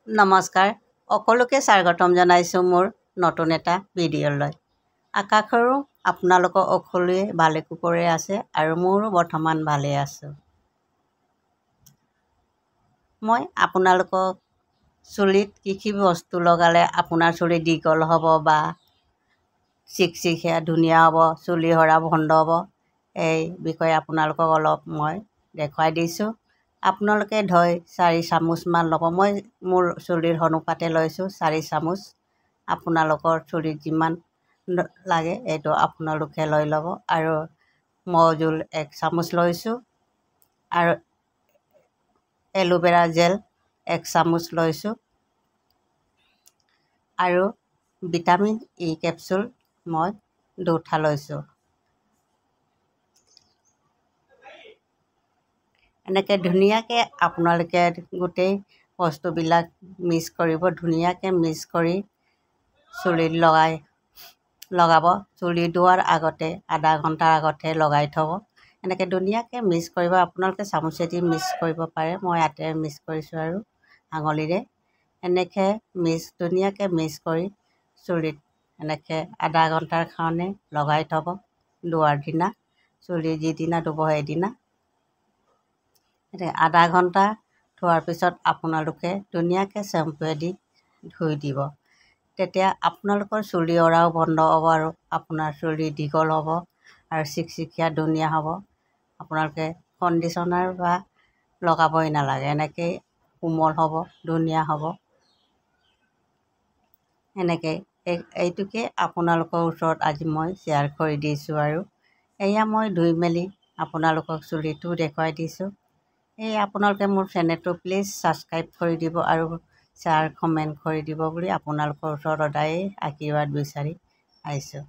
নমস্কাৰ, সকলোকে স্বাগতম জনাইছোঁ মোৰ নতুন এটা ভিডিঅ'লৈ। আশা কৰোঁ আপোনালোকৰ সকলোৱে ভালে কুশলে আছে আৰু মোৰো বৰ্তমান ভালে আছোঁ। মই আপোনালোকক চুলিত কি বস্তু লগালে আপোনাৰ চুলি দীঘল হ'ব বা চিকচিকীয়া ধুনীয়া হ'ব, চুলি সৰা বন্ধ হ'ব, এই বিষয়ে আপোনালোকক অলপ মই দেখুৱাই দিছোঁ। আপোনালোকে ধৰি 4 চামুচমান ল'ব। মই মোৰ চুলিৰ অনুপাতে লৈছোঁ 4 চামুচ। আপোনালোকৰ চুলিত যিমান লাগে এইটো আপোনালোকে লৈ ল'ব। আৰু মৌজোল 1 চামুচ লৈছোঁ আৰু এল'ভেৰা জেল 1 চামুচ লৈছোঁ আৰু ভিটামিন ই কেপচুল মই 2টা লৈছোঁ। এনেকৈ ধুনীয়াকৈ আপোনালোকে গোটেই বস্তুবিলাক মিক্স কৰিব। ধুনীয়াকৈ মিক্স কৰি চুলিত লগাব। চুলি ধোৱাৰ আগতে আধা ঘণ্টাৰ আগতে লগাই থ'ব। এনেকৈ ধুনীয়াকৈ মিক্স কৰিব। আপোনালোকে চামুচেদি মিক্স কৰিব পাৰে, মই হাতেৰে মিক্স কৰিছোঁ আৰু আঙুলিৰে। এনেকৈ ধুনীয়াকৈ মিক্স কৰি চুলিত এনেকৈ আধা ঘণ্টাৰ কাৰণে লগাই থ'ব। ধোৱাৰ দিনা চুলি যিদিনা ধুব সেইদিনা আধা ঘণ্টা থোৱাৰ পিছত আপোনালোকে ধুনীয়াকৈ চেম্পুৱেদি ধুই দিব। তেতিয়া আপোনালোকৰ চুলি সৰাও বন্ধ হ'ব আৰু আপোনাৰ চুলি দীঘল হ'ব আৰু চিকচিকীয়া ধুনীয়া হ'ব। আপোনালোকে কণ্ডিশ্যনাৰ বা লগাবই নালাগে, এনেকৈয়ে কোমল হ'ব, ধুনীয়া হ'ব। এনেকৈ এইটোকে আপোনালোকৰ ওচৰত আজি মই শ্বেয়াৰ কৰি দিছোঁ। আৰু এয়া মই ধুই মেলি আপোনালোকক চুলিটো দেখুৱাই দিছোঁ। আপোনালোকে মোৰ চেনেলটো প্লিজ ছাবস্ক্ৰাইব কৰি দিব আৰু শ্বেয়াৰ কমেণ্ট কৰি দিব বুলি আপোনালোকৰ ওচৰত সদায়ে আশীৰ্বাদ বিচাৰি আহিছোঁ।